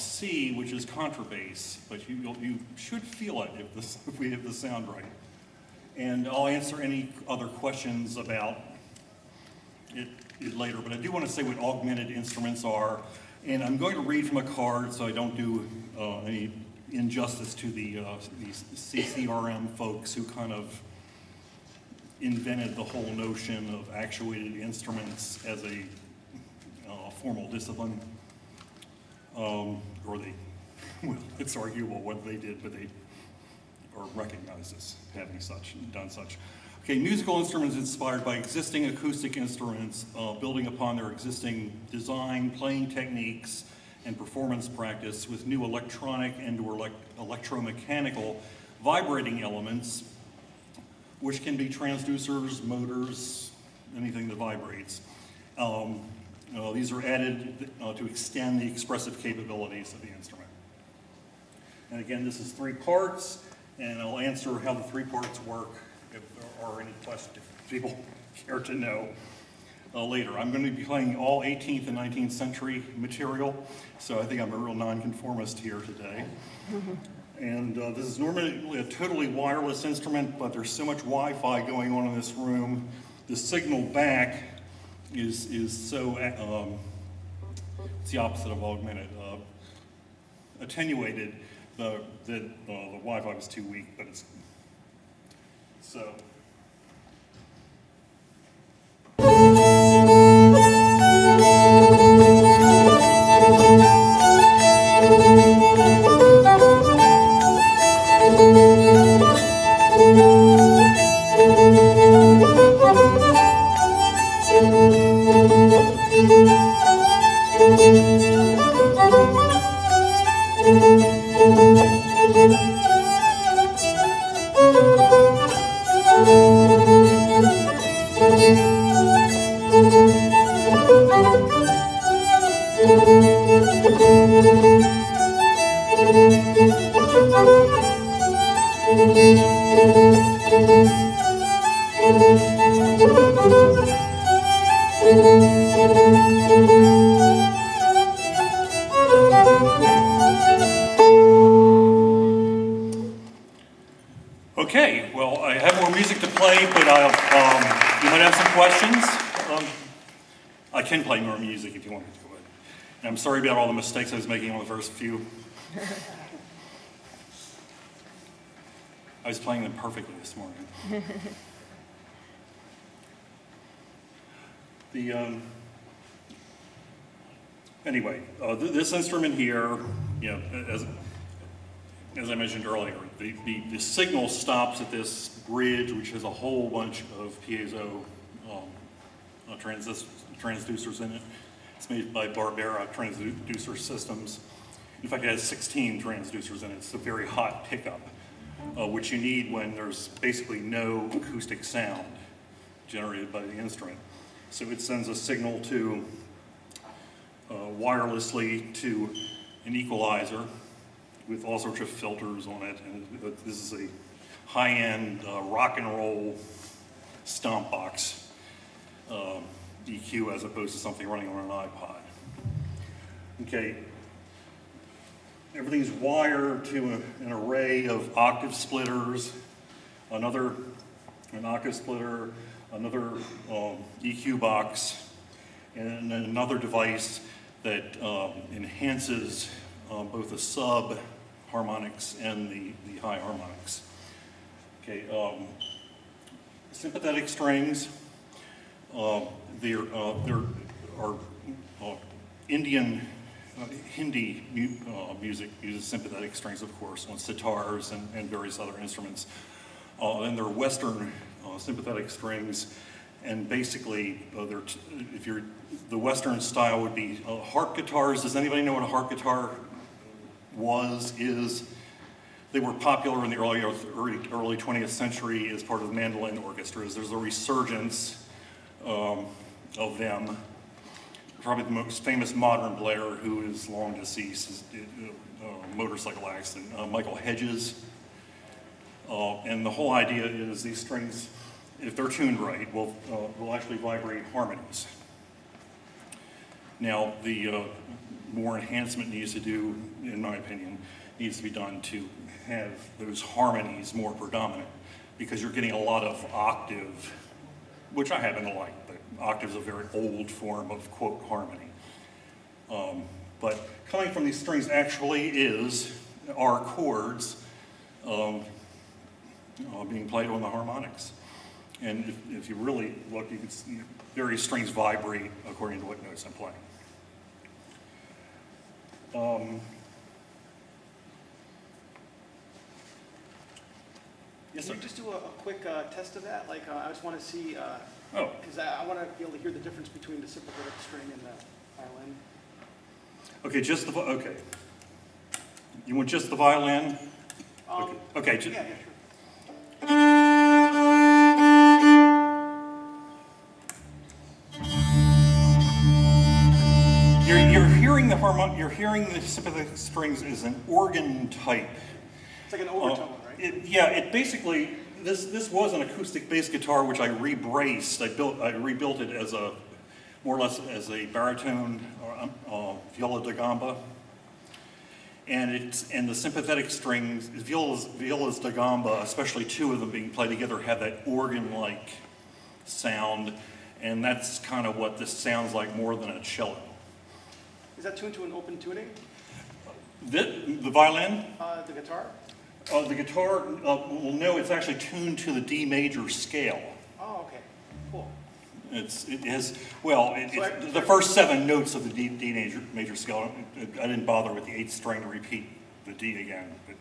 C, which is Contra-Bass, but you should feel it if we have the sound right. And I'll answer any other questions about it later, but I do want to say what augmented instruments are. And I'm going to read from a card so I don't do any injustice to these CCRM folks who kind of invented the whole notion of actuated instruments as a formal discipline. Or they, well, it's arguable what they did, but they are recognized as having done such. Okay, musical instruments inspired by existing acoustic instruments, building upon their existing design, playing techniques, and performance practice with new electronic and/or electromechanical vibrating elements, which can be transducers, motors, anything that vibrates. These are added to extend the expressive capabilities of the instrument. And again, this is 3 parts, and I'll answer how the 3 parts work if there are any questions, if people care to know later. I'm going to be playing all 18th and 19th century material, so I think I'm a real nonconformist here today. And this is normally a totally wireless instrument, but there's so much Wi-Fi going on in this room. The signal back is so, it's the opposite of augmented, attenuated, the Wi-Fi was too weak, but it's, so. Okay, well, I have more music to play, but you might have some questions. I can play more music if you want me to. And I'm sorry about all the mistakes I was making on the first few. I was playing them perfectly this morning. Anyway, this instrument here, you know, as I mentioned earlier, the signal stops at this bridge, which has a whole bunch of piezo transducers in it. It's made by Barbera Transducer Systems. In fact, it has 16 transducers in it. It's a very hot pickup, which you need when there's basically no acoustic sound generated by the instrument. So it sends a signal to wirelessly to an equalizer with all sorts of filters on it. And this is a high-end rock and roll stomp box EQ as opposed to something running on an iPod. Okay, everything's wired to an array of octave splitters, an octave splitter, another EQ box, and another device that enhances both the sub harmonics and the high harmonics. Okay, sympathetic strings. There are Indian Hindi music uses sympathetic strings, of course, on sitars and various other instruments. And there are Western sympathetic strings, and basically, the Western style would be harp guitars. Does anybody know what a harp guitar is? They were popular in the early 20th century as part of mandolin orchestras. There's a resurgence of them. Probably the most famous modern player, who is long deceased, is a motorcycle accident, Michael Hedges. And the whole idea is these strings, if they're tuned right, will more enhancement needs to do, in my opinion, needs to be done to have those harmonies more predominant, because you're getting a lot of octave, which I happen to like, but octave's a very old form of, quote, harmony. But coming from these strings actually are chords being played on the harmonics. And if you really look, you can see various strings vibrate according to what notes I'm playing. Yes, sir. Can you just do a quick test of that? Like, I just want to see, Oh, because I want to be able to hear the difference between the sympathetic string and the violin. okay, just the, okay. You want just the violin? Okay. Yeah, sure. You're hearing the sympathetic strings as an organ type. It's like an overtone, right? It basically, this was an acoustic bass guitar which I rebraced. I rebuilt it as a, more or less as a baritone viola da gamba. And the sympathetic strings, violas da gamba, especially two of them being played together, have that organ-like sound. And that's kind of what this sounds like more than a cello. Is that tuned to an open tuning? The violin? The guitar? The guitar, well, no, it's actually tuned to the D major scale. Oh, okay, cool. It has, well, the first 7 notes of the D major scale. I didn't bother with the 8th string to repeat the D again. But,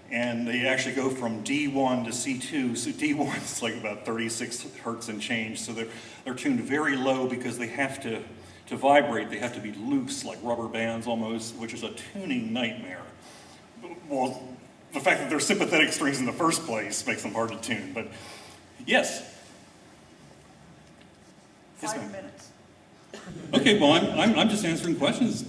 and they actually go from D1 to C2. So D1 is like about 36 hertz and change. So they're tuned very low because they have to vibrate, they have to be loose, like rubber bands almost, which is a tuning nightmare. Well, the fact that they're sympathetic strings in the first place makes them hard to tune, but yes. 5 minutes. Okay, well, I'm just answering questions.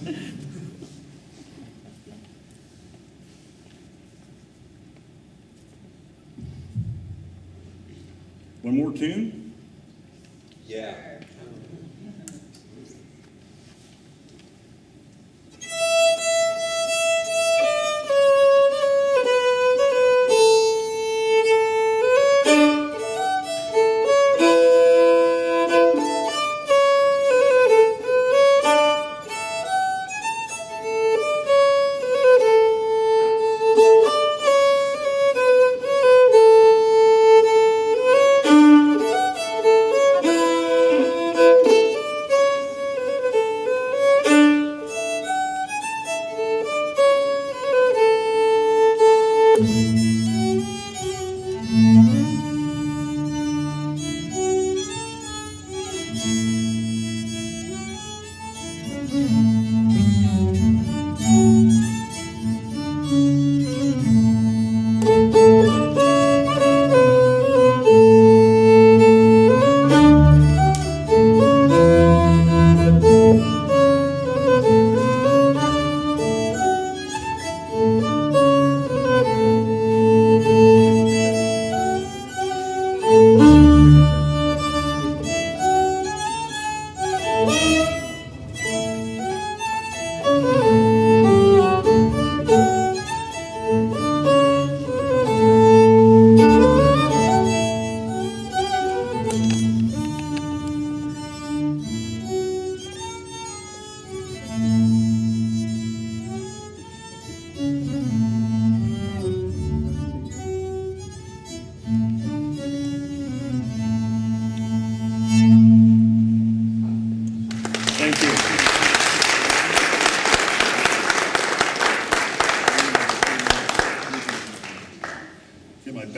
One more tune? Yeah.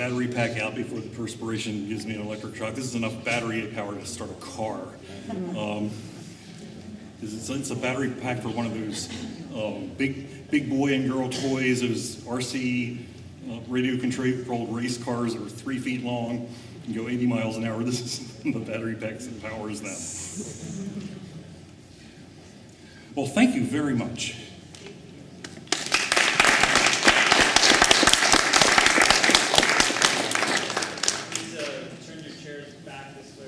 battery pack out before the perspiration gives me an electric shock. This is enough battery power to start a car. It's a battery pack for one of those big boy and girl toys, those RC radio controlled race cars that are 3 feet long and go 80 miles an hour. This is the battery pack that powers them. Well, thank you very much. Turn your chairs back this way.